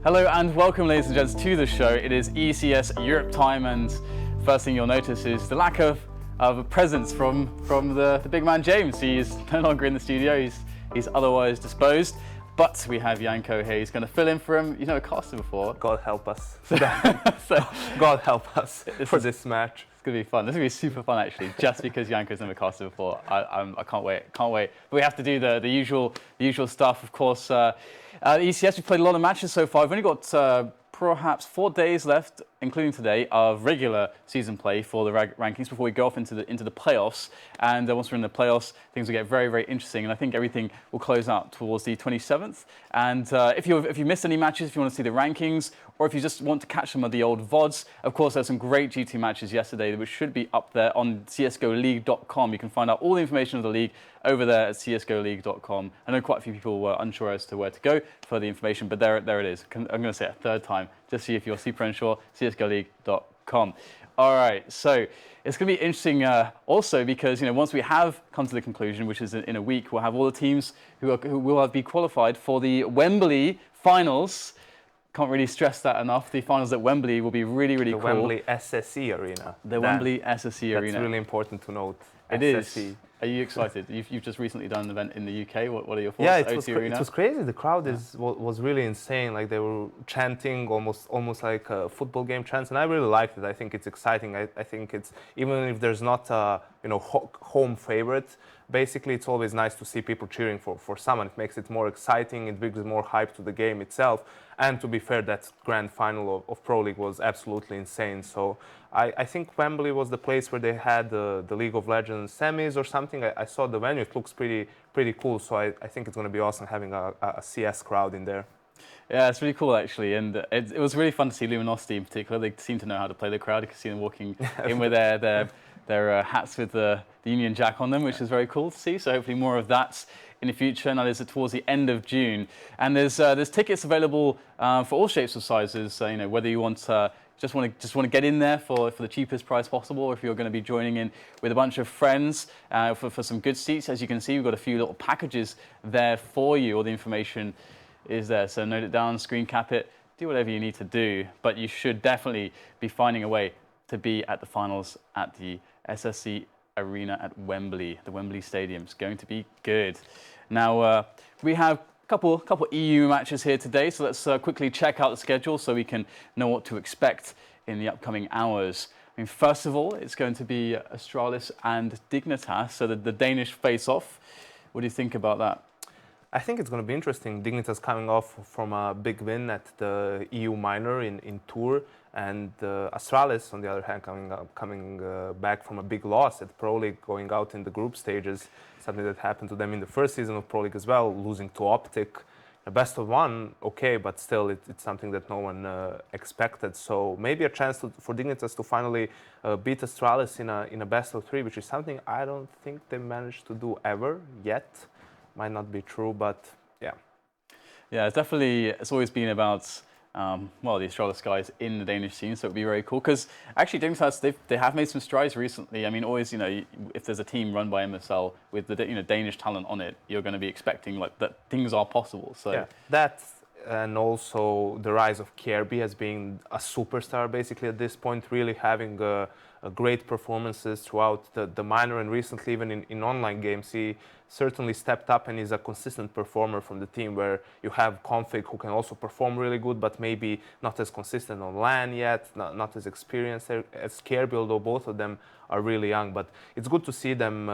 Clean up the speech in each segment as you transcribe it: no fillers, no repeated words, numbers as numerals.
Hello and welcome, ladies and gents, to the show. It is ECS Europe time, and first thing you'll notice is the lack of a presence from the big man James. He's no longer in the studio. He's otherwise disposed. But we have Wienecke here. He's going to fill in for him. You've never casted before. God help us. God help us for this match. It's going to be fun. This is going to be super fun, actually, just because Wienecke's never casted before. I can't wait. But we have to do the usual stuff, of course. ECS, we've played a lot of matches so far. We've only got perhaps 4 days left, including today, of regular season play for the rankings before we go off into the playoffs. And once we're in the playoffs, things will get very, very interesting. And I think everything will close out towards the 27th. And if you missed any matches, if you want to see the rankings, or if you just want to catch some of the old VODs, of course, there's some great GT matches yesterday, which should be up there on csgoleague.com. You can find out all the information of the league over there at csgoleague.com. I know quite a few people were unsure as to where to go for the information, but there it is. I'm going to say it a third time, just see if you're super unsure, csgoleague.com. All right, so it's going to be interesting also because, once we have come to the conclusion, which is in a week, we'll have all the teams who will have been qualified for the Wembley finals. Can't really stress that enough. The finals at Wembley will be really, really cool. The Wembley SSE Arena. The Wembley SSE Arena. That's really important to note. It SSE. is. Are you excited? You've just recently done an event in the UK. What are your thoughts? Yeah, it was crazy. The crowd was really insane. Like, they were chanting almost like a football game chants, and I really liked it. I think it's exciting. I think it's, even if there's not a home favorite, basically it's always nice to see people cheering for someone. It makes it more exciting. It brings more hype to the game itself. And to be fair, that grand final of Pro League was absolutely insane. So I think Wembley was the place where they had the League of Legends semis or something. I saw the venue. It looks pretty cool. So I think it's going to be awesome having a CS crowd in there. Yeah, it's really cool, actually. And it was really fun to see Luminosity in particular. They seem to know how to play the crowd. You can see them walking in with their hats with the Union Jack on them, which is very cool to see. So hopefully more of that in the future. And that is towards the end of June. And there's tickets available for all shapes and sizes. Whether you want just want to get in there for the cheapest price possible, or if you're going to be joining in with a bunch of friends for some good seats. As you can see, we've got a few little packages there for you. All the information is there. So note it down, screen cap it, do whatever you need to do. But you should definitely be finding a way to be at the finals at the SSE Arena at Wembley. The Wembley Stadium is going to be good. Now, we have a couple EU matches here today, so let's quickly check out the schedule so we can know what to expect in the upcoming hours. I mean, first of all, it's going to be Astralis and Dignitas, so the Danish face-off. What do you think about that? I think it's going to be interesting. Dignitas coming off from a big win at the EU Minor in Tour, and Astralis, on the other hand, coming back from a big loss at Pro League, going out in the group stages, something that happened to them in the first season of Pro League as well, losing to Optic. A best of one, okay, but still it's something that no one expected. So maybe a chance for Dignitas to finally beat Astralis in a best of three, which is something I don't think they managed to do ever yet. Might not be true, but yeah. Yeah, it's always been about, the Astralis guys in the Danish scene, so it would be very cool. Because actually, Dignitas, they have made some strides recently. I mean, always, if there's a team run by MSL with the Danish talent on it, you're going to be expecting that things are possible. So yeah, that, and also the rise of Kjærbye as being a superstar basically at this point, really having great performances throughout the minor and recently even in online games. He certainly stepped up and is a consistent performer from the team, where you have Config who can also perform really good, but maybe not as consistent on LAN yet, not as experienced as Kjærbye, although both of them are really young. But it's good to see them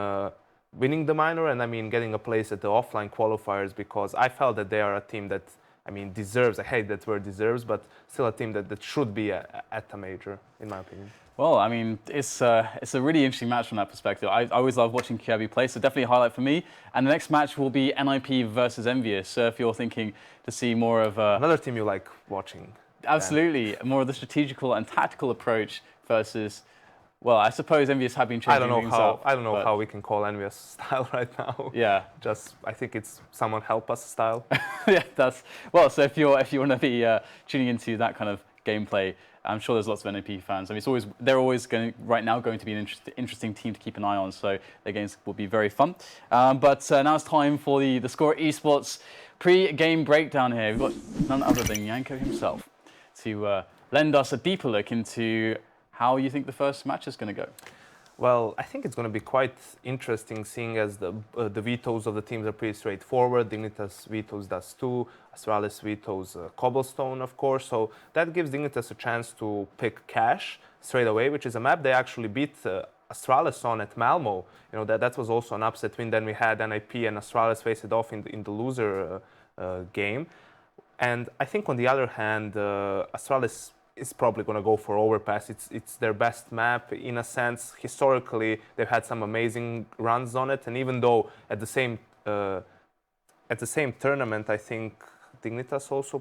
winning the minor and, I mean, getting a place at the offline qualifiers, because I felt that they are a team that, I mean, deserves, I hate that word deserves, but still a team that should be at a major, in my opinion. Well, I mean, it's a really interesting match from that perspective. I always love watching Kjærbye play, so definitely a highlight for me. And the next match will be NIP versus Envious. So if you're thinking to see more of another team you like watching. Absolutely, more of the strategical and tactical approach versus, well, I suppose Envious have been changing things up. I don't know how we can call Envious style right now. Yeah. I think it's someone help us style. Yeah, so if you want to be tuning into that kind of gameplay, I'm sure there's lots of NIP fans. I mean, they're always going to be an interesting team to keep an eye on. So their games will be very fun. But now it's time for the Score Esports pre-game breakdown here. We've got none other than Wienecke himself, to lend us a deeper look into how you think the first match is going to go. Well, I think it's going to be quite interesting, seeing as the vetoes of the teams are pretty straightforward. Dignitas vetoes Dust 2, Astralis vetoes Cobblestone, of course. So that gives Dignitas a chance to pick Cash straight away, which is a map they actually beat Astralis on at Malmo. You know, that was also an upset win. Then we had NIP and Astralis face it off in the loser game. And I think on the other hand, Astralis is probably going to go for Overpass. It's their best map in a sense. Historically, they've had some amazing runs on it, and even though at the same tournament, I think Dignitas also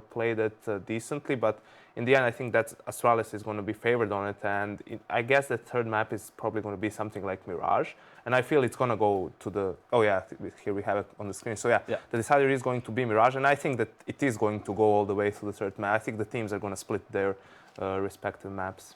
played it decently, but in the end, I think that Astralis is going to be favored on it, and I guess the third map is probably going to be something like Mirage, and I feel it's going to go to the, oh yeah, here we have it on the screen. So yeah, the decider is going to be Mirage, and I think that it is going to go all the way to the third map. I think the teams are going to split their respective maps.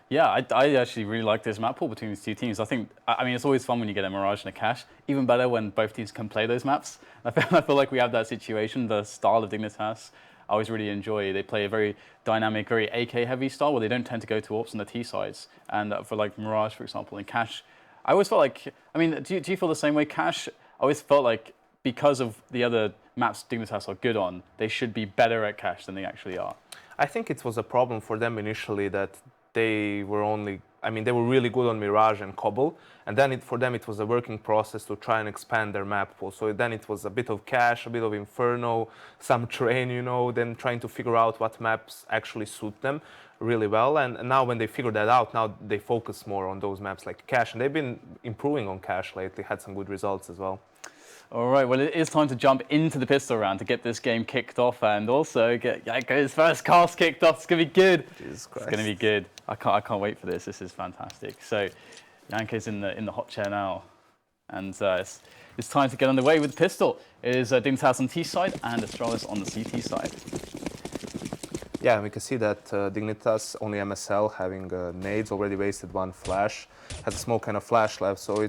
Yeah, I actually really like this map pool between these two teams. I mean, it's always fun when you get a Mirage and a Cash. Even better when both teams can play those maps. I feel like we have that situation. The style of Dignitas, I always really enjoy. They play a very dynamic, very AK-heavy style where they don't tend to go to AWPs on the T sides. And for like Mirage, for example, and Cash, I always felt like, I mean, do you feel the same way? Cash, I always felt like because of the other maps Dignitas are good on, they should be better at Cash than they actually are. I think it was a problem for them initially that they were only, I mean, they were really good on Mirage and Cobble, and then for them it was a working process to try and expand their map pool. So then it was a bit of Cash, a bit of Inferno, some Train, you know, then trying to figure out what maps actually suit them really well. And now when they figured that out, now they focus more on those maps like Cash, and they've been improving on Cash lately, had some good results as well. All right, well, it is time to jump into the pistol round to get this game kicked off and also get his first cast kicked off. It's going to be good. Jesus Christ. It's going to be good. I can't wait for this. This is fantastic. So, Wienecke's in the hot chair now, and it's time to get underway with the pistol. It is Dignitas on T side and Astralis on the CT side. Yeah, we can see that Dignitas, only MSL, having nades, already wasted one flash, has a smoke and a flash left, so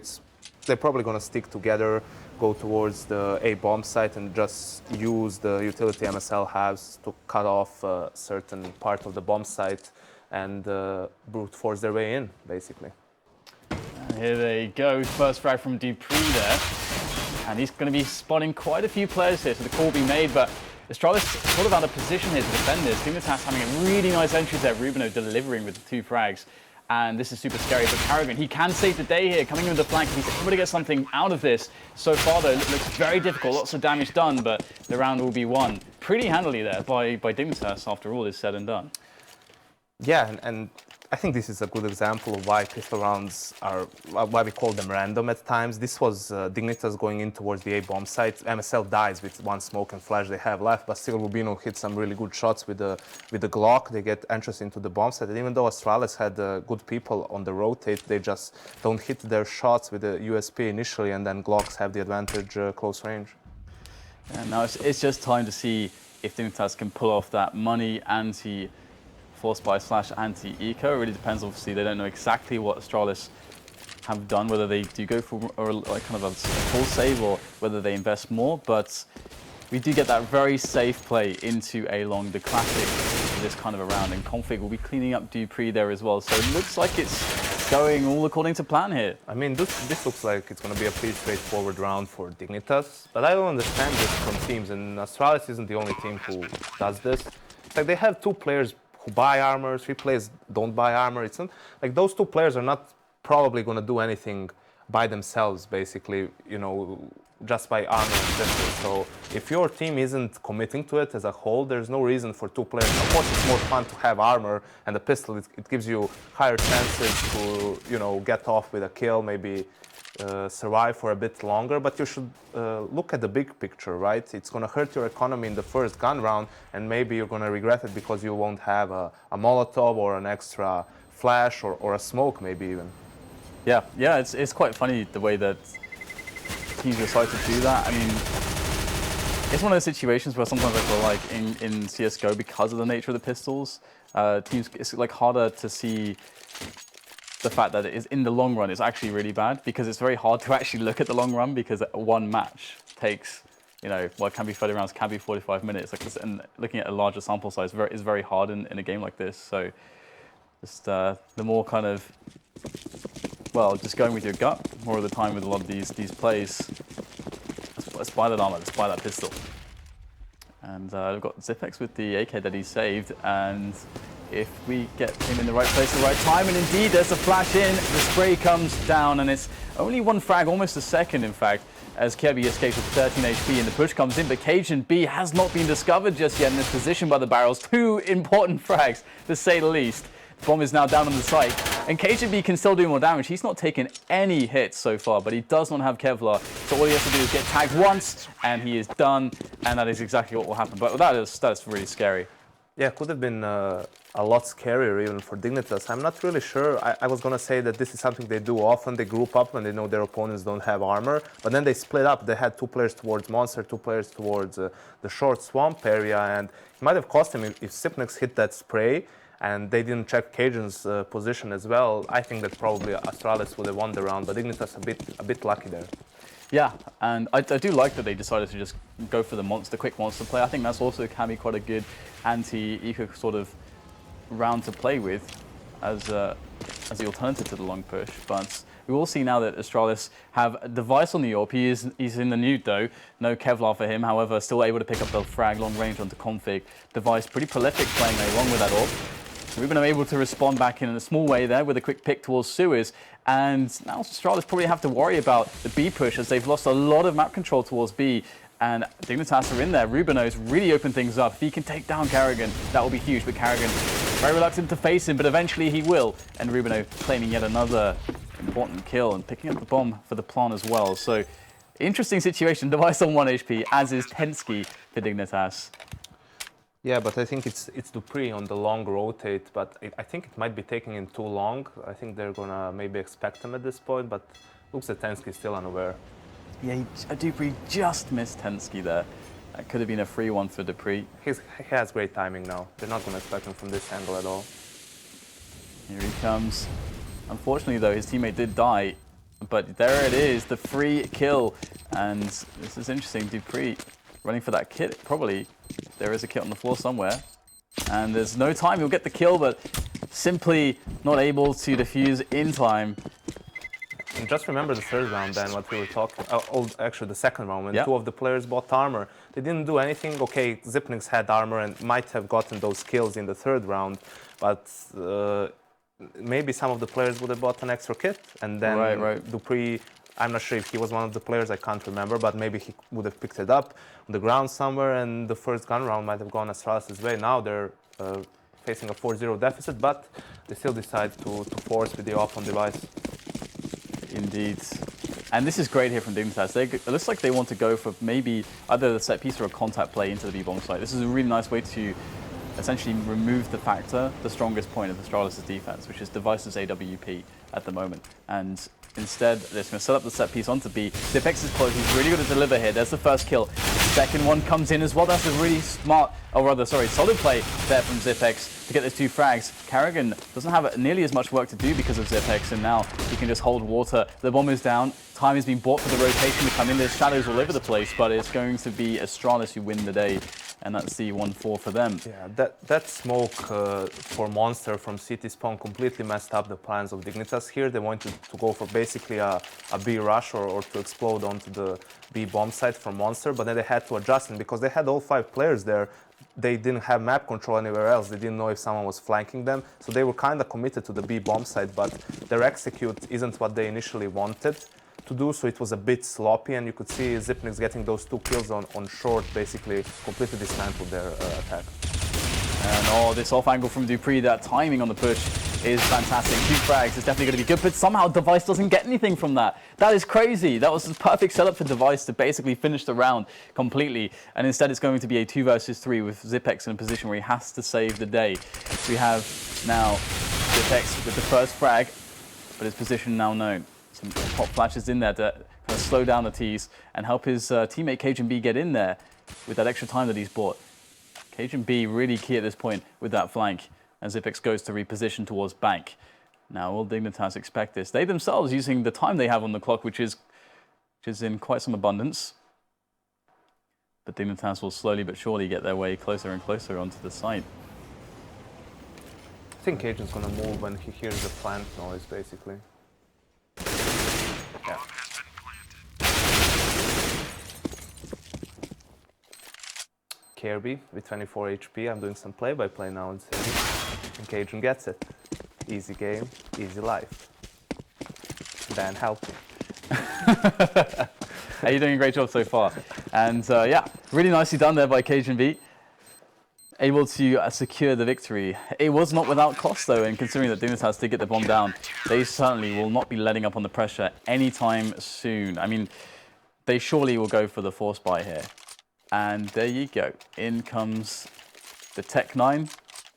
they're probably going to stick together, go towards the A bomb site and just use the utility MSL has to cut off a certain part of the bomb site and brute force their way in, basically. And here they go, first frag from dupreeh there. And he's going to be spotting quite a few players here, so the call will be made, but Astralis sort of out of position here to defend this. Dignitas having a really nice entry there, RUBINO delivering with the 2 frags. And this is super scary for karrigan. He can save the day here, coming in with the flank. He's able to get something out of this. So far, though, it looks very difficult. Lots of damage done, but the round will be won pretty handily there by Dignitas after all is said and done. Yeah, and I think this is a good example of why pistol rounds are, why we call them random at times. This was Dignitas going in towards the A bomb site. MSL dies with one smoke and flash they have left, but still RUBINO hit some really good shots with the Glock. They get entrance into the bomb site, and even though Astralis had good people on the rotate, they just don't hit their shots with the USP initially, and then Glocks have the advantage close range. And now it's just time to see if Dignitas can pull off that money anti-force by slash anti-eco. It really depends, obviously. They don't know exactly what Astralis have done, whether they do go for like kind of a full save or whether they invest more. But we do get that very safe play into a long, the classic for this kind of a round. And Config will be cleaning up dupreeh there as well. So it looks like it's going all according to plan here. I mean, this looks like it's going to be a pretty straightforward round for Dignitas, but I don't understand this from teams, and Astralis isn't the only team who does this. It's like they have 2 players who buy armor, 3 players don't buy armor. It's not, like those 2 players are not probably going to do anything by themselves, basically, you know, just by armor and gesture. So if your team isn't committing to it as a whole, there's no reason for 2 players. Of course, it's more fun to have armor and a pistol. It gives you higher chances to, you know, get off with a kill, maybe survive for a bit longer. But you should look at the big picture, right? It's going to hurt your economy in the first gun round, and maybe you're going to regret it because you won't have a Molotov or an extra flash or a smoke, maybe even. Yeah, it's quite funny the way that teams decide to do that. I mean, it's one of those situations where sometimes I feel like in CSGO, because of the nature of the pistols, teams, it's like harder to see the fact that it is in the long run is actually really bad, because it's very hard to actually look at the long run, because one match takes you know, what can be 30 rounds can be 45 minutes. Like this, and looking at a larger sample size is very hard in a game like this. So just the more kind of, well, just going with your gut more of the time with a lot of these plays. Let's buy that armor, let's buy that pistol. And we've got Zipex with the AK that he saved, and if we get him in the right place at the right time, and indeed there's a flash in, the spray comes down, and it's only one frag, almost a second in fact, as Kjærbye escapes with 13 HP and the push comes in, but cajunb has not been discovered just yet in this position by the barrels. Two important frags, to say the least. The bomb is now down on the site, and cajunb can still do more damage. He's not taken any hits so far, but he does not have Kevlar, so all he has to do is get tagged once, and he is done, and that is exactly what will happen. But that's really scary. Yeah, could have been a lot scarier even for Dignitas. I'm not really sure. I was going to say that this is something they do often. They group up when they know their opponents don't have armor, but then they split up. They had 2 players towards Monster, 2 players towards the short swamp area, and it might have cost him if Xyp9x hit that spray and they didn't check Cajun's position as well. I think that probably Astralis would have won the round, but Dignitas a bit lucky there. Yeah, and I do like that they decided to just go for the quick monster play. I think that's also can be quite a good anti-eco sort of round to play with as the alternative to the long push. But we will see now that Astralis have a device on the AWP. He's in the nude though, no Kevlar for him. However, still able to pick up the frag long range onto config. Device pretty prolific playing along with that AWP. Ruben are able to respond back in a small way there with a quick pick towards Suez. And now Astralis probably have to worry about the B push as they've lost a lot of map control towards B. And Dignitas are in there. RUBINO's really opened things up. If he can take down karrigan, that will be huge. But karrigan very reluctant to face him, but eventually he will. And RUBINO claiming yet another important kill and picking up the bomb for the plant as well. So interesting situation. Device on 1 HP, as is tenzki for Dignitas. Yeah, but I think it's dupreeh on the long rotate, but I think it might be taking him too long. I think they're gonna maybe expect him at this point, but looks like tenzki is still unaware. Yeah, dupreeh just missed tenzki there. That could have been a free one for dupreeh. He has great timing now. They're not gonna expect him from this angle at all. Here he comes. Unfortunately though, his teammate did die, but there it is, the free kill. And this is interesting, dupreeh running for that kit, probably. There is a kit on the floor somewhere. And there's no time, he'll get the kill, but simply not able to defuse in time. And just remember the third round then, what we were talking, actually the second round, when 2 of the players bought armor. They didn't do anything. Okay, Xyp9x had armor and might have gotten those kills in the third round, but maybe some of the players would have bought an extra kit. And then dupreeh, I'm not sure if he was one of the players, I can't remember, but maybe he would have picked it up on the ground somewhere, and the first gun round might have gone Astralis' way. Now they're facing a 4-0 deficit, but they still decide to force with the off on device. Indeed. And this is great here from Dignitas. It looks like they want to go for maybe either the set piece or a contact play into the B-bomb site. This is a really nice way to essentially remove the factor, the strongest point of Astralis' defense, which is device's AWP at the moment. And instead, they're just going to set up the set piece onto B. Zipex is close. He's really going to deliver here. There's the first kill. Second one comes in as well. That's a really smart, solid play there from Zipex to get those 2 frags. karrigan doesn't have nearly as much work to do because of Zipex, and now he can just hold water. The bomb is down. Time has been bought for the rotation to come in. There's shadows all over the place, but it's going to be Astralis who win the day. And that's the 1-4 for them. Yeah, that smoke for Monster from City Spawn completely messed up the plans of Dignitas here. They wanted to go for basically a B rush or to explode onto the B bomb site from Monster, but then they had to adjust it because they had all 5 players there. They didn't have map control anywhere else. They didn't know if someone was flanking them. So they were kind of committed to the B bomb site, but their execute isn't what they initially wanted to do, so it was a bit sloppy, and you could see Xyp9x getting those 2 kills on short, basically completely dismantled their attack. And this off angle from dupreeh, that timing on the push is fantastic. 2 frags is definitely going to be good, but somehow Device doesn't get anything from that. That is crazy. That was the perfect setup for Device to basically finish the round completely, and instead it's going to be a 2 versus 3 with Zipex in a position where he has to save the day. We have now Zipex with the first frag, but his position now known. Some pop flashes in there to kind of slow down the tease and help his teammate cajunb get in there with that extra time that he's bought. cajunb really key at this point with that flank, and Zipex goes to reposition towards bank. Now, will Dignitas expect this? They themselves using the time they have on the clock, which is in quite some abundance. But Dignitas will slowly but surely get their way closer and closer onto the site. I think cajun's gonna move when he hears the plant noise, basically. Yeah. Kjærbye with 24 HP. I'm doing some play-by-play now and cajun gets it. Easy game, easy life. Dan, help me. Hey, you're doing a great job so far. And yeah, really nicely done there by cajunb. Able to secure the victory. It was not without cost though, and considering that Dignitas did get the bomb down, they certainly will not be letting up on the pressure anytime soon. I mean, they surely will go for the force buy here. And there you go. In comes the Tech 9.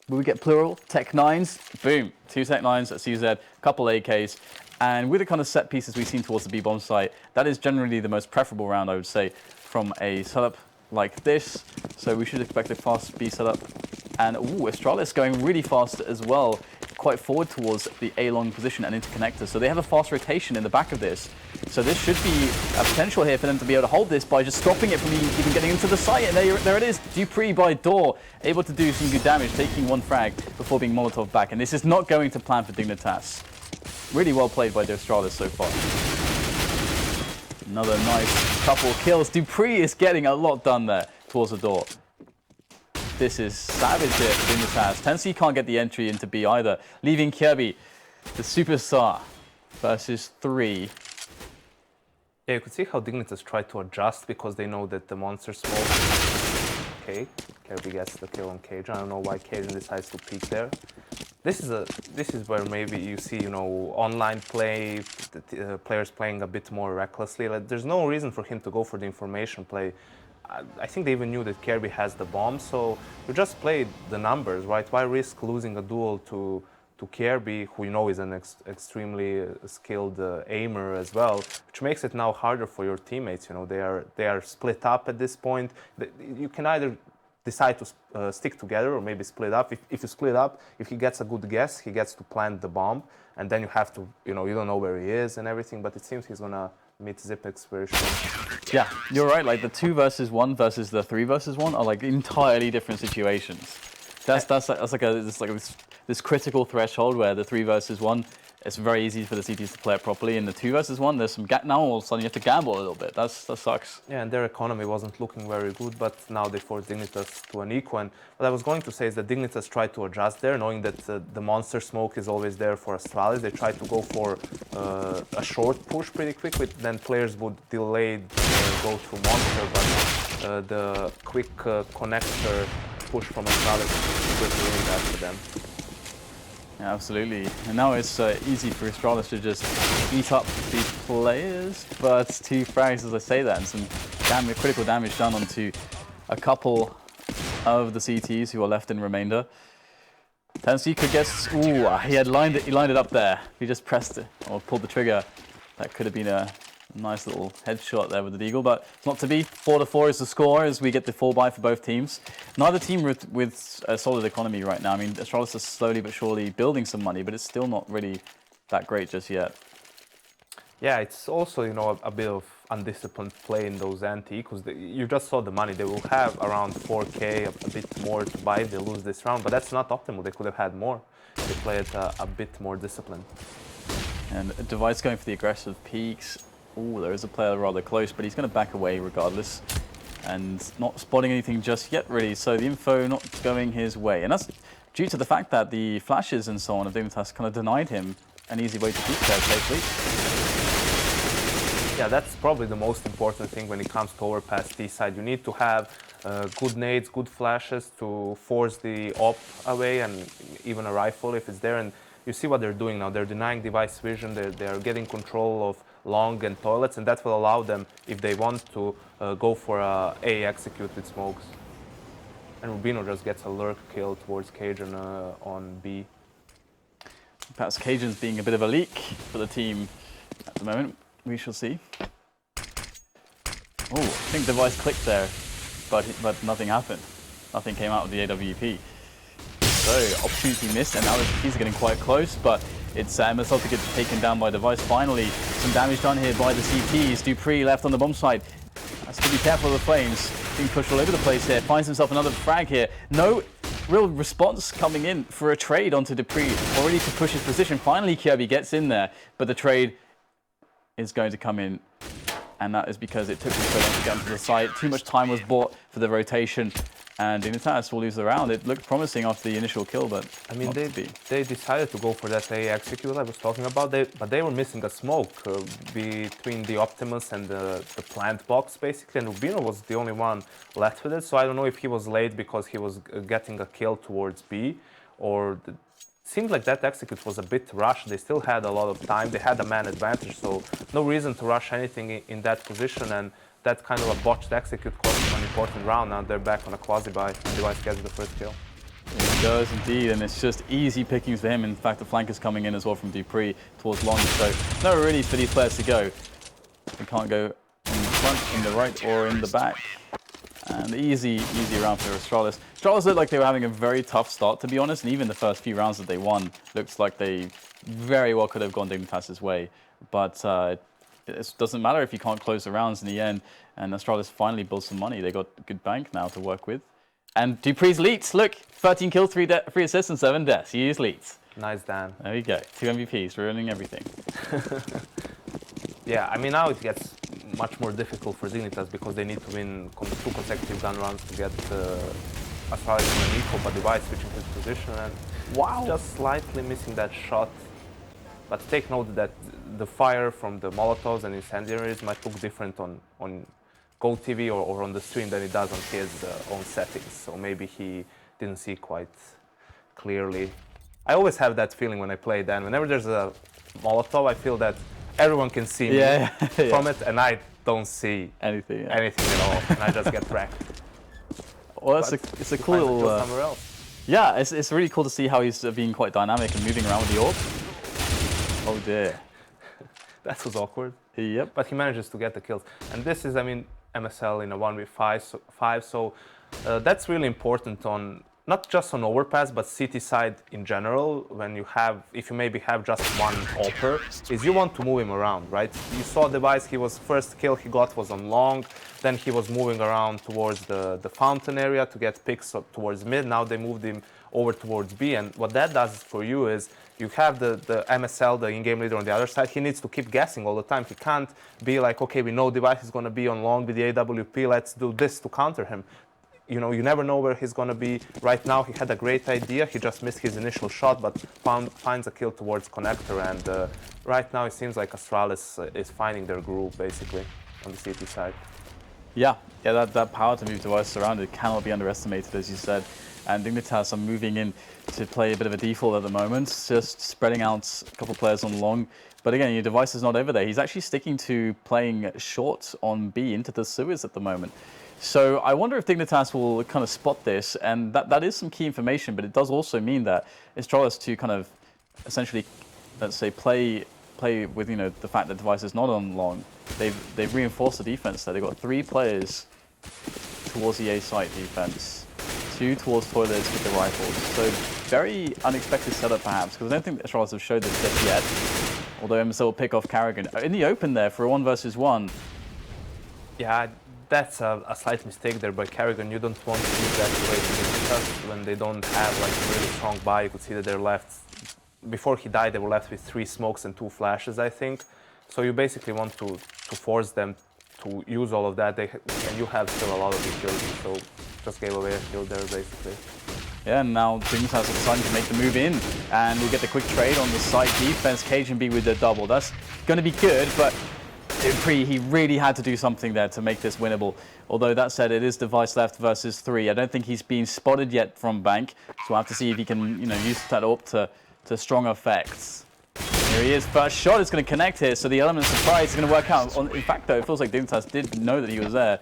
Will we get plural? Tech 9s. Boom. 2 Tech 9s at CZ, couple AKs. And with the kind of set pieces we've seen towards the B-bomb site, that is generally the most preferable round, I would say, from a setup like this. So we should expect a fast B setup. And ooh, Astralis going really fast as well, quite forward towards the A-long position and into connectors. So they have a fast rotation in the back of this. So this should be a potential here for them to be able to hold this by just stopping it from even getting into the site. And there it is, dupreeh by door, able to do some good damage, taking 1 frag before being Molotov back. And this is not going to plan for Dignitas. Really well played by the Astralis so far. Another nice couple kills. dupreeh is getting a lot done there towards the door. This is savage here for Dignitas. tenzki can't get the entry into B either, leaving Kjærbye, the superstar, versus 3. Yeah, you could see how Dignitas tried to adjust because they know that the monster smoke. Okay, Kjærbye gets the kill on cajun. I don't know why cajun decides to peek there. This is where maybe you see, you know, online play, players playing a bit more recklessly. Like, there's no reason for him to go for the information play. I think they even knew that Kjærbye has the bomb, so you just play the numbers, right? Why risk losing a duel to Kjærbye, who you know is an extremely skilled aimer as well, which makes it now harder for your teammates. You know, they are split up at this point. You can either decide to stick together or maybe split up. If you split up, if he gets a good guess, he gets to plant the bomb, and then you have to, you know, you don't know where he is and everything, but it seems he's gonna meet Zipex very soon. Yeah, you're right, like the 2 versus 1 versus the 3 versus 1 are like entirely different situations. That's like this critical threshold where the 3 versus 1, it's very easy for the CTs to play it properly. In the 2 versus 1, there's some now all of a sudden you have to gamble a little bit. That sucks. Yeah, and their economy wasn't looking very good, but now they forced Dignitas to an equal. And what I was going to say is that Dignitas tried to adjust there, knowing that the monster smoke is always there for Astralis. They tried to go for a short push pretty quickly, then players would delay go through monster, but the quick connector push from Astralis was doing that for them. Yeah, absolutely. And now it's easy for Astralis to just eat up these players, but 2 frags as I say that, and some critical damage done onto a couple of the CTs who are left in remainder. tenzki could guess, ooh, he lined it up there. He just pressed it, or pulled the trigger. That could have been a nice little headshot there with the Deagle, but it's not to be. 4-4 is the score as we get the 4-buy for both teams. Neither team with a solid economy right now. I mean, Astralis is slowly but surely building some money, but it's still not really that great just yet. Yeah, it's also, you know, a bit of undisciplined play in those anti, because you just saw the money. They will have around 4K, a bit more to buy if they lose this round, but that's not optimal. They could have had more. They played a bit more disciplined. And Device going for the aggressive peaks. Ooh, there is a player rather close, but he's going to back away regardless. And not spotting anything just yet, really. So the info not going his way. And that's due to the fact that the flashes and so on of Dignitas kind of denied him an easy way to peek there safely. Yeah, that's probably the most important thing when it comes to Overpass T side. You need to have good nades, good flashes to force the op away, and even a rifle if it's there. And you see what they're doing now. They're denying device vision. They are getting control of long and toilets, and that will allow them, if they want to, go for a execute with smokes. And RUBINO just gets a lurk kill towards cajun on B. Perhaps cajun's being a bit of a leak for the team at the moment. We shall see. Oh, I think Device clicked there, but nothing happened. Nothing came out of the AWP. So, opportunity missed, and now he's getting quite close, but it's MSL to get taken down by Device. Finally, some damage done here by the CTs. dupreeh left on the bomb side. Has to be careful of the flames. being pushed all over the place here. Finds himself another frag here. No real response coming in for a trade onto dupreeh, already to push his position. Finally, Kjærbye gets in there, but the trade is going to come in. And that is because it took him so long to get onto the site. Too much time was bought for the rotation. And Dignitas will lose the round. It looked promising after the initial kill, but I mean, they decided to go for that A execute I was talking about, but they were missing a smoke between the Optimus and the plant box, basically, and RUBINO was the only one left with it, so I don't know if he was late because he was getting a kill towards B, or it seemed like that execute was a bit rushed. They still had a lot of time, they had a man advantage, so no reason to rush anything in that position, and that kind of a botched execute cost them an important round. Now they're back on a quasi-buy, and Device gets the first kill. It does indeed, and it's just easy pickings for him. In fact, the flank is coming in as well from dupreeh towards long, so no really for these players to go. They can't go in the front, in the right, or in the back. And easy round for Astralis. Astralis looked like they were having a very tough start, to be honest, and even the first few rounds that they won looked like they very well could have gone Dignitas' way. But it doesn't matter if you can't close the rounds in the end, and Astralis finally built some money. They got a good bank now to work with. And dupreeh's Reedtz, look, 13 kills, 3 assists, and 7 deaths. He is Reedtz. Nice, Dan. There we go, 2 MVPs, ruining everything. Yeah, I mean, now it gets much more difficult for Dignitas because they need to win 2 consecutive gun rounds to get Astralis and Nico, but Device switching his position and just slightly missing that shot. But take note that the fire from the Molotovs and incendiaries might look different on Gold TV or on the stream than it does on his own settings. So maybe he didn't see quite clearly. I always have that feeling when I play Dan. Whenever there's a Molotov, I feel that everyone can see me from it, and I don't see anything at all, and I just get wrecked. Well, it's a cool little... somewhere else. Yeah, it's really cool to see how he's being quite dynamic and moving around with the orb. Oh dear. That was awkward. Yep. But he manages to get the kills. And this is, I mean, MSL in a 1v5, so that's really important on, not just on Overpass, but CT side in general, when you have, if you maybe have just one AWPer, is you want to move him around, right? You saw Device, he was first kill he got was on long, then he was moving around towards the fountain area to get picks towards mid, now they moved him over towards B, and what that does for you is you have the MSL, the in-game leader on the other side, he needs to keep guessing all the time. He can't be like, okay, we know Device is going to be on long with the AWP, let's do this to counter him. You know, you never know where he's going to be. Right now, he had a great idea. He just missed his initial shot, but finds a kill towards connector. And right now, it seems like Astralis is finding their groove, basically, on the CT side. Yeah, that power to move Device around, it cannot be underestimated, as you said. And Dignitas are moving in to play a bit of a default at the moment, just spreading out a couple of players on long. But again, your Device is not over there. He's actually sticking to playing short on B into the sewers at the moment. So I wonder if Dignitas will kind of spot this, and that is some key information, but it does also mean that Astralis to kind of essentially, let's say, play with, you know, the fact that Device is not on long. They've reinforced the defense there. They've got 3 players towards the A site defense, 2 towards toilets with the rifles. So very unexpected setup perhaps, because I don't think Astralis have showed this just yet. Although MSL will pick off karrigan in the open there for a 1 versus 1. Yeah. That's a slight mistake there by karrigan. You don't want to use that way because when they don't have like a really strong buy. You could see that they're left, before he died, they were left with 3 smokes and 2 flashes, I think. So you basically want to force them to use all of that. And you have still a lot of utility, so just gave away a kill there, basically. Yeah, and now Dignitas are deciding to make the move in, and we'll get the quick trade on the side defense. cajunb with the double. That's going to be good, but dupreeh, he really had to do something there to make this winnable. Although that said, it is Device left versus 3. I don't think he's been spotted yet from bank, so we'll have to see if he can, you know, use that up to strong effects. Here he is, first shot is going to connect here, so the element of surprise is going to work out. In fact, though, it feels like Dignitas did know that he was there,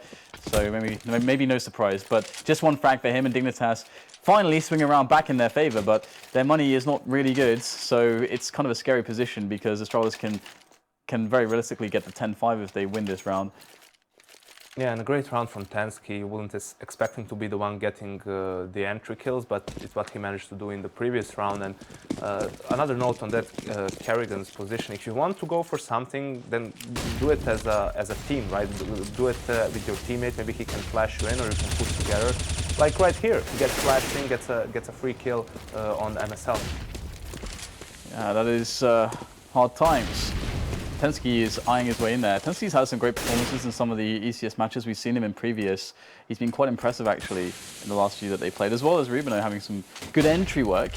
so maybe no surprise. But just 1 frag for him, and Dignitas finally swing around back in their favor, but their money is not really good, so it's kind of a scary position because Astralis can very realistically get the 10-5 if they win this round. Yeah, and a great round from tenzki. You wouldn't expect him to be the one getting the entry kills, but it's what he managed to do in the previous round. And another note on that, karrigan's position. If you want to go for something, then do it as a team, right? Do it with your teammate. Maybe he can flash you in, or you can push together. Like right here, he gets flashed in, gets a free kill on MSL. Yeah, that is hard times. tenzki is eyeing his way in there. tenzki's had some great performances in some of the ECS matches. We've seen him in previous. He's been quite impressive, actually, in the last few that they played, as well as RUBINO having some good entry work.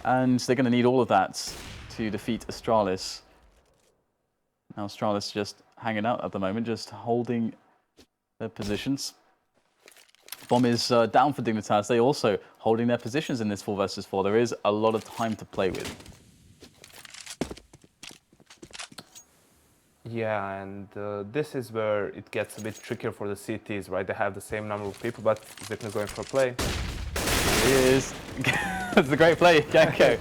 And they're going to need all of that to defeat Astralis. Now Astralis just hanging out at the moment, just holding their positions. Bomb is down for Dignitas. They also holding their positions in this 4 versus 4. There is a lot of time to play with. Yeah, and this is where it gets a bit trickier for the CTs, right? They have the same number of people, but Zikna's going for a play. It is. It's a great play, Janko.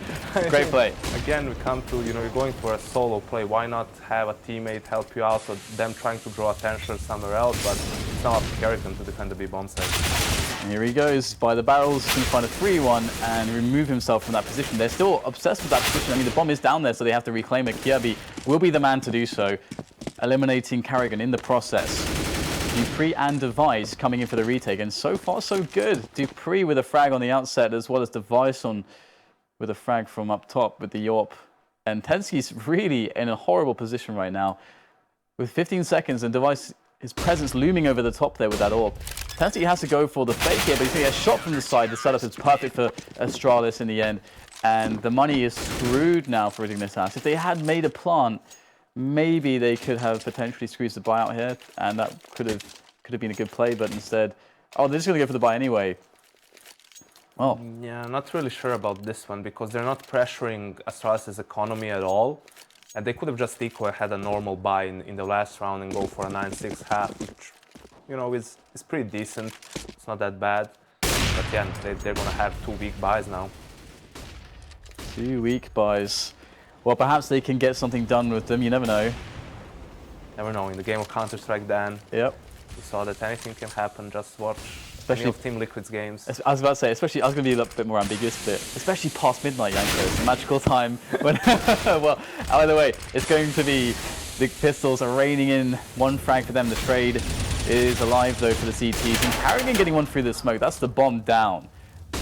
Great play. Again, we come to, you're going for a solo play. Why not have a teammate help you out, or them trying to draw attention somewhere else? But it's not up to karrigan to defend the B bomb site. And here he goes by the barrels, can find a 3-1 and remove himself from that position. They're still obsessed with that position. I mean, the bomb is down there, so they have to reclaim it. Kjærbye will be the man to do so, eliminating karrigan in the process. dupreeh and Device coming in for the retake, and so far so good. dupreeh with a frag on the outset, as well as Device with a frag from up top with the AWP. And tenzki's really in a horrible position right now. With 15 seconds and Device, his presence looming over the top there with that AWP. tenzki has to go for the fake here, but he's going to get shot from the side. The setup is perfect for Astralis in the end. And the money is screwed now for Dignitas. If they had made a plant, maybe they could have potentially squeezed the buy out here, and that could have been a good play, but instead, oh, they're just going to go for the buy anyway. Oh. Yeah, not really sure about this one, because they're not pressuring Astralis' economy at all. And they could have just had a normal buy in the last round and go for a 9-6 half, which, is pretty decent. It's not that bad. But yeah, they're going to have 2 weak buys now. 2 weak buys. Well, perhaps they can get something done with them. You never know. Never know. In the game of Counter-Strike, Dan, yep, we saw that anything can happen. Just watch especially of Team Liquid's games. I was about to say, especially, I was going to be a little bit more ambiguous, but especially past midnight, Janko. It's a magical time when, well, either way, it's going to be the pistols are raining in. 1 frag for them. The trade is alive, though, for the CTs. And karrigan getting one through the smoke. That's the bomb down.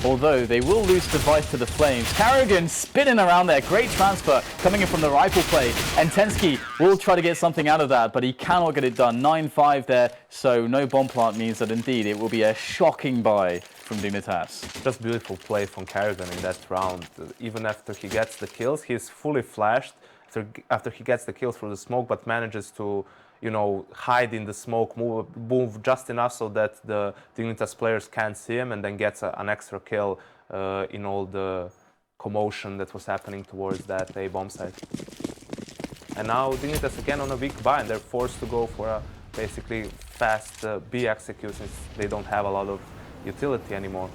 Although they will lose Device to the flames. karrigan spinning around there. Great transfer coming in from the rifle play. And tenzki will try to get something out of that, but he cannot get it done. 9-5 there, so no bomb plant means that indeed it will be a shocking buy from Dignitas. Just beautiful play from karrigan in that round. Even after he gets the kills, he's fully flashed after he gets the kills through the smoke, but manages to hide in the smoke, move just enough so that the Dignitas players can't see him, and then gets an extra kill in all the commotion that was happening towards that A bomb site. And now Dignitas again on a weak buy, and they're forced to go for a basically fast B execute since they don't have a lot of utility anymore.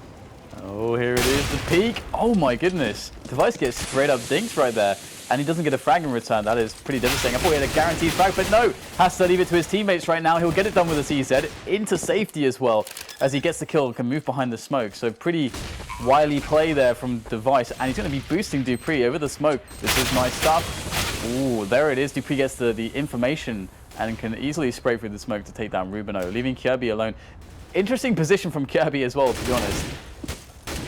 Oh, here it is, the peak. Oh my goodness. Device gets straight up dinks right there. And he doesn't get a frag in return. That is pretty devastating. I thought he had a guaranteed frag, but no. Has to leave it to his teammates right now. He'll get it done with a CZ into safety as well as he gets the kill and can move behind the smoke. So pretty wily play there from Device. And he's going to be boosting dupreeh over the smoke. This is nice stuff. Ooh, there it is. dupreeh gets the information and can easily spray through the smoke to take down RUBINO, leaving Kjærbye alone. Interesting position from Kjærbye as well, to be honest.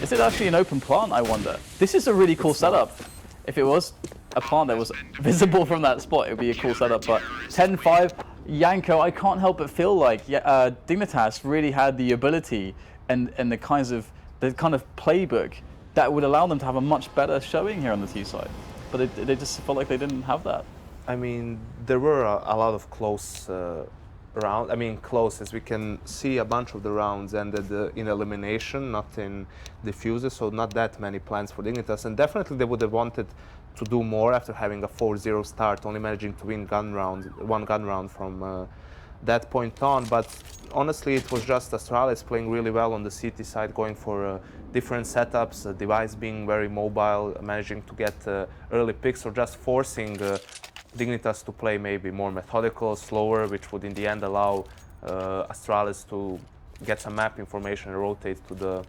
Is it actually an open plant, I wonder? This is a really cool setup. If it was a plant that was visible from that spot, it would be a cool setup. But 10-5, Janko, I can't help but feel like Dignitas really had the ability and the kind of playbook that would allow them to have a much better showing here on the T side. But they just felt like they didn't have that. I mean, there were a lot of close rounds. I mean, close, as we can see, a bunch of the rounds ended in elimination, not in defuses, so not that many plans for Dignitas. And definitely they would have wanted to do more after having a 4-0 start, only managing to win one gun round from that point on. But honestly, it was just Astralis playing really well on the CT side, going for different setups, Device being very mobile, managing to get early picks, or just forcing Dignitas to play maybe more methodical, slower, which would in the end allow Astralis to get some map information and rotate to the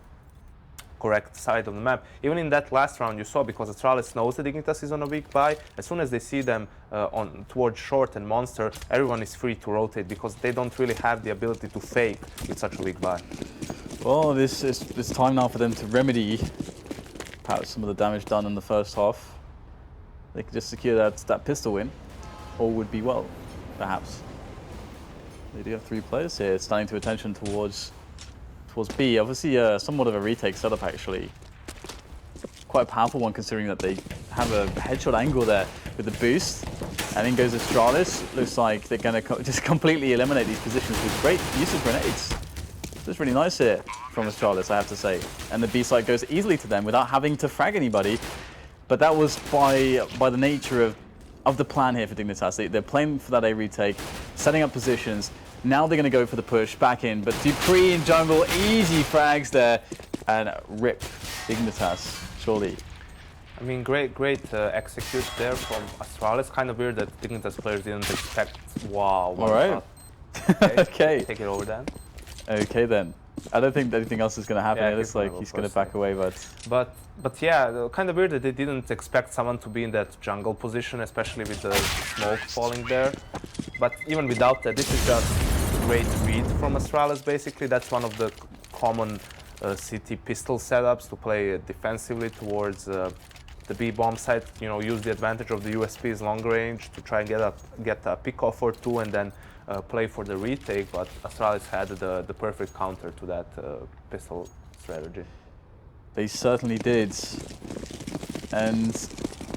correct side of the map. Even in that last round you saw, because Astralis knows the Dignitas is on a weak buy, as soon as they see them on towards short and monster, everyone is free to rotate because they don't really have the ability to fake with such a weak buy. Well, it's time now for them to remedy perhaps some of the damage done in the first half. They could just secure that pistol win, all would be well, perhaps. They do have 3 players here, standing to attention towards B. Obviously, somewhat of a retake setup, actually. Quite a powerful one, considering that they have a headshot angle there with the boost. And in goes Astralis. Looks like they're going to just completely eliminate these positions with great use of grenades. That's really nice here from Astralis, I have to say. And the B side goes easily to them without having to frag anybody. But that was by the nature of the plan here for Dignitas. They're playing for that A retake, setting up positions. Now they're going to go for the push back in, but dupreeh in jungle, easy frags there, and rip Dignitas, surely. I mean, great execute there from Astralis. Kind of weird that Dignitas players didn't expect. Wow. All right. Okay. Take it over then. Okay then. I don't think anything else is going to happen. Yeah, It looks like he's going to back away, But yeah, kind of weird that they didn't expect someone to be in that jungle position, especially with the smoke falling there. But even without that, this is just great read from Astralis, basically. That's one of the common CT pistol setups, to play defensively towards the B bomb site. You know, use the advantage of the USP's long range to try and get a pick off or 2, and then play for the retake. But Astralis had the perfect counter to that pistol strategy. They certainly did. And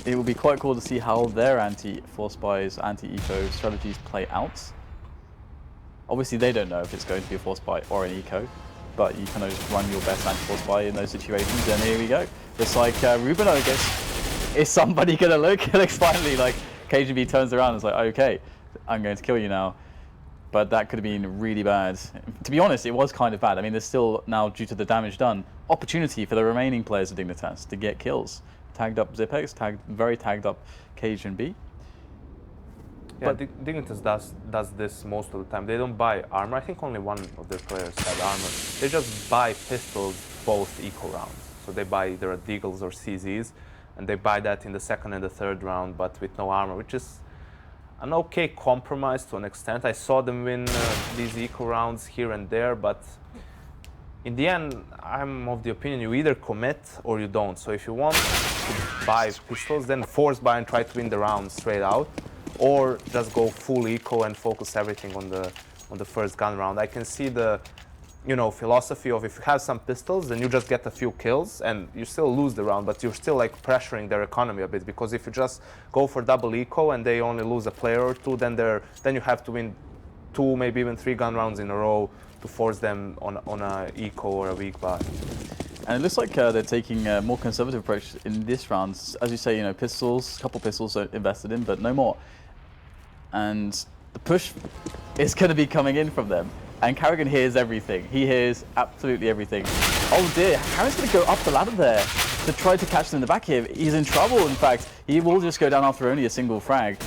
it will be quite cool to see how their anti-force buys, anti-eco strategies play out. Obviously, they don't know if it's going to be a force buy or an eco, but you kind of just run your best anti-force buy in those situations, and here we go. It's like RUBINO, I guess. Is somebody going to look? It looks finally like cajunb turns around and is like, okay, I'm going to kill you now. But that could have been really bad. To be honest, it was kind of bad. I mean, there's still now, due to the damage done, opportunity for the remaining players of Dignitas to get kills. Tagged up Zipex, very tagged up cajunb. Yeah, Dignitas does this most of the time. They don't buy armor. I think only one of their players had armor. They just buy pistols both eco rounds. So they buy either Deagles or CZs, and they buy that in the second and the third round, but with no armor, which is an okay compromise to an extent. I saw them win these eco rounds here and there, but in the end, I'm of the opinion you either commit or you don't. So if you want to buy pistols, then force buy and try to win the round straight out, or just go full eco and focus everything on the first gun round. I can see the philosophy of, if you have some pistols, then you just get a few kills and you still lose the round, but you're still like pressuring their economy a bit, because if you just go for double eco and they only lose a player or 2, then you have to win 2, maybe even 3 gun rounds in a row to force them on a eco or a weak buy. And it looks like they're taking a more conservative approach in this round. As you say, pistols, a couple pistols are invested in, but no more. And the push is going to be coming in from them. And karrigan hears everything. He hears absolutely everything. Oh dear, karrigan's going to go up the ladder there to try to catch them in the back here. He's in trouble, in fact. He will just go down after only a single frag.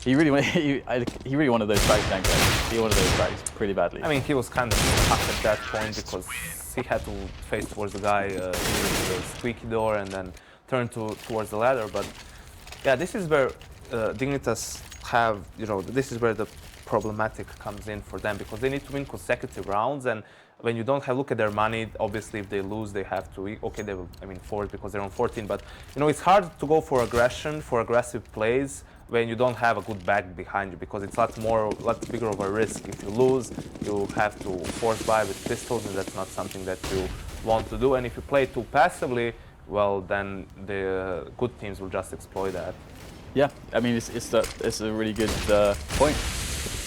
He really wanted those frags, Janko. He wanted those frags pretty badly. I mean, he was kind of stuck at that point because he had to face towards the guy in the squeaky door and then turn towards the ladder. But yeah, this is where Dignitas have, this is where the problematic comes in for them, because they need to win consecutive rounds, and when you don't have, look at their money, obviously if they lose they have to, okay, they will, forward because they're on 14, but it's hard to go for aggression, for aggressive plays when you don't have a good back behind you, because it's a lot bigger of a risk. If you lose, you have to force buy with pistols, and that's not something that you want to do. And if you play too passively, well, then the good teams will just exploit that. Yeah, I mean, it's a really good point.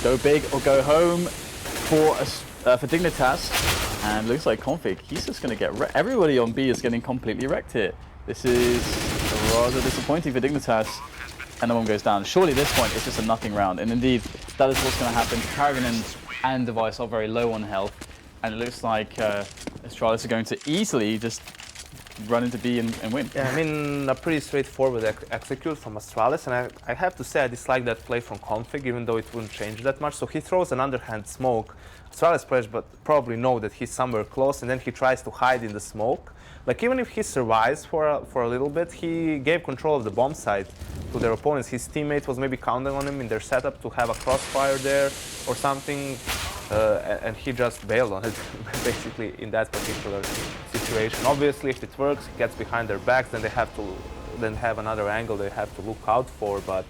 Go big or go home for Dignitas, and looks like Config, he's just going to get everybody on B is getting completely wrecked here. This is rather disappointing for Dignitas, and no one goes down. Surely at this point it's just a nothing round, and indeed that is what's going to happen. karrigan and Device are very low on health, and it looks like Astralis are going to easily just run into B and win. Yeah, I mean, a pretty straightforward execute from Astralis, and I have to say I dislike that play from Config, even though it wouldn't change that much. So he throws an underhand smoke. Astralis players but probably know that he's somewhere close, and then he tries to hide in the smoke. Like, even if he survives for a little bit, he gave control of the bomb site to their opponents. His teammate was maybe counting on him in their setup to have a crossfire there or something, and he just bailed on it, basically, in that particular situation. Obviously, if it works, he gets behind their backs, then they have another angle they have to look out for, but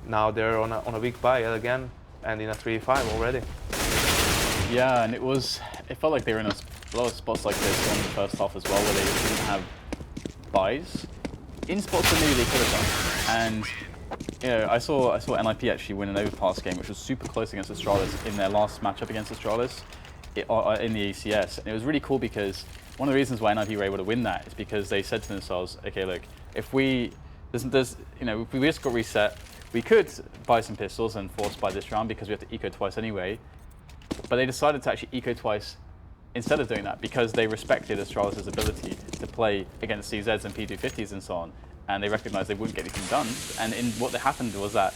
now they're on a weak buy yet again, and in a 3-5 already. Yeah, and it felt like they were in a lot of spots like this on the first half as well, where they didn't have buys. In spots that maybe they could have done. And you know, I saw NIP actually win an Overpass game, which was super close against Astralis in their last matchup against Astralis in the ECS. And it was really cool because one of the reasons why NIP were able to win that is because they said to themselves, okay, look, if we just got reset, we could buy some pistols and force buy this round because we have to eco twice anyway. But they decided to actually eco twice instead of doing that because they respected Astralis' ability to play against CZs and P250s and so on. And they recognized they wouldn't get anything done. And what happened was that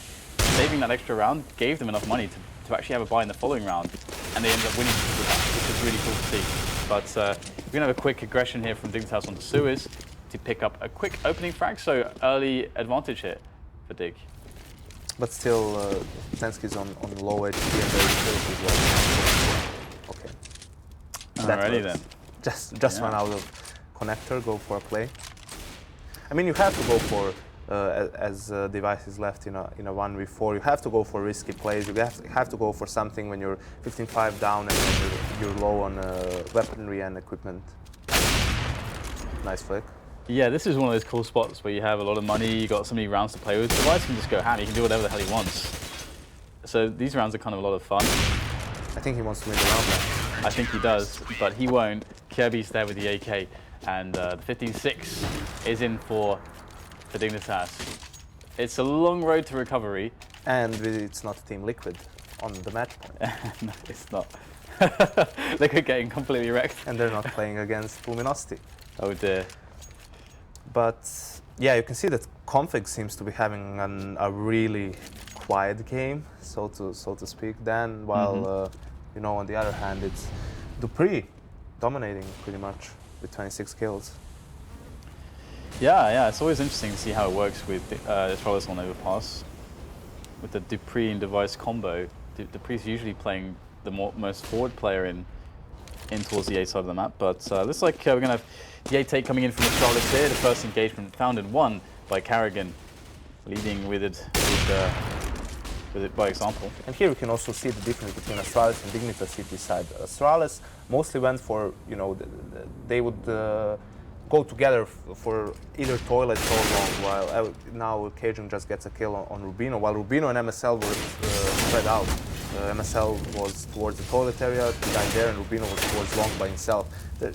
saving that extra round gave them enough money to actually have a buy in the following round. And they ended up winning with that, which is really cool to see. But we're going to have a quick aggression here from Dignitas onto Suez to pick up a quick opening frag. So early advantage here for Dig. But still, tenzki's on low HP and very skilled as well. Okay. Alrighty then. Just run out of connector, go for a play. I mean, you have to go for, as Device is left in a 1v4, you have to go for risky plays. You have to go for something when you're 15-5 down and you're low on weaponry and equipment. Nice flick. Yeah, this is one of those cool spots where you have a lot of money, you got so many rounds to play with. Device can just go ham, he can do whatever the hell he wants. So these rounds are kind of a lot of fun. I think he wants to win the round now. I think he does, but he won't. Kjærbye's there with the AK, and the 15-6 is in for Dignitas. It's a long road to recovery. And it's not Team Liquid on the match point. No, it's not. They could get completely wrecked. And they're not playing against Luminosity. Oh dear. But yeah, you can see that Config seems to be having a really quiet game, so to speak. Then, while you know, on the other hand, it's dupreeh dominating pretty much with 26 kills. Yeah, it's always interesting to see how it works with Astralis on Overpass. With the dupreeh and Device combo, dupreeh's usually playing the most forward player in towards the A side of the map, but looks like we're going to have the A take coming in from Astralis here. The first engagement found and won by karrigan, leading with it by example. And here we can also see the difference between Astralis and Dignitas City side. Astralis mostly went for, you know, they would go together for either toilet or long, while now cajunb just gets a kill on RUBINO, while RUBINO and MSL were spread out. MSL was towards the toilet area, he died there, and RUBINO was towards long by himself.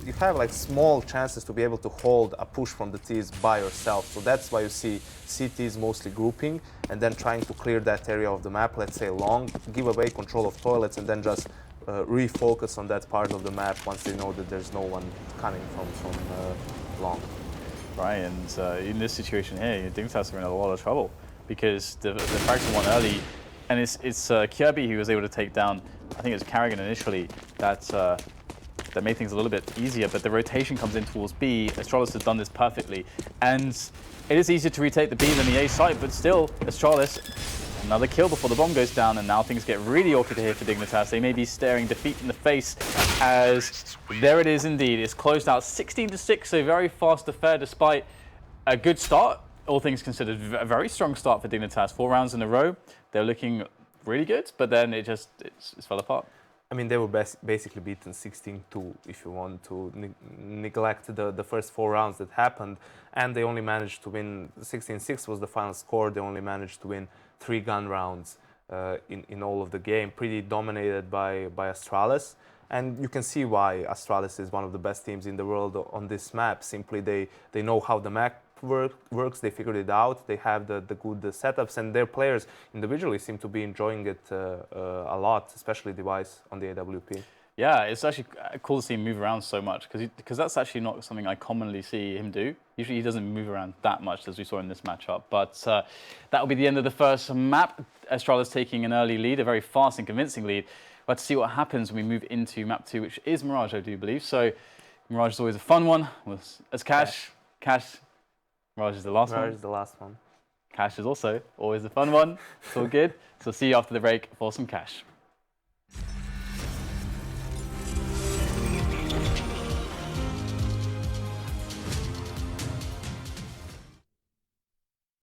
You have like small chances to be able to hold a push from the T's by yourself, so that's why you see CTs mostly grouping and then trying to clear that area of the map, let's say long, give away control of toilets, and then just refocus on that part of the map once they know that there's no one coming from long. Right, and in this situation here, Dignitas are in a lot of trouble because the frags won early. And it's Kjærbye who was able to take down, I think it was karrigan initially, that made things a little bit easier, but the rotation comes in towards B. Astralis has done this perfectly. And it is easier to retake the B than the A site, but still, Astralis, another kill before the bomb goes down, and now things get really awkward here for Dignitas. They may be staring defeat in the face as there it is indeed. It's closed out 16-6, so very fast affair despite a good start. All things considered, a very strong start for Dignitas. 4 rounds in a row. They're looking really good, but then it fell apart. I mean, they were basically beaten 16-2 if you want to neglect the first 4 rounds that happened, and they only managed to win. 16-6 was the final score. They only managed to win 3 gun rounds in all of the game, pretty dominated by Astralis. And you can see why Astralis is one of the best teams in the world on this map. Simply, they know how the map works, they figured it out, they have the good setups, and their players individually seem to be enjoying it a lot, especially Device on the AWP. Yeah, it's actually cool to see him move around so much because that's actually not something I commonly see him do. Usually he doesn't move around that much as we saw in this matchup. But that will be the end of the first map. Astralis taking an early lead, a very fast and convincing lead. But to see what happens when we move into map 2, which is Mirage, I do believe. So Mirage is always a fun one. As Cash, Mirage is the last one. Mirage is the last one. Cash is also always a fun one. It's all good. So see you after the break for some Cash.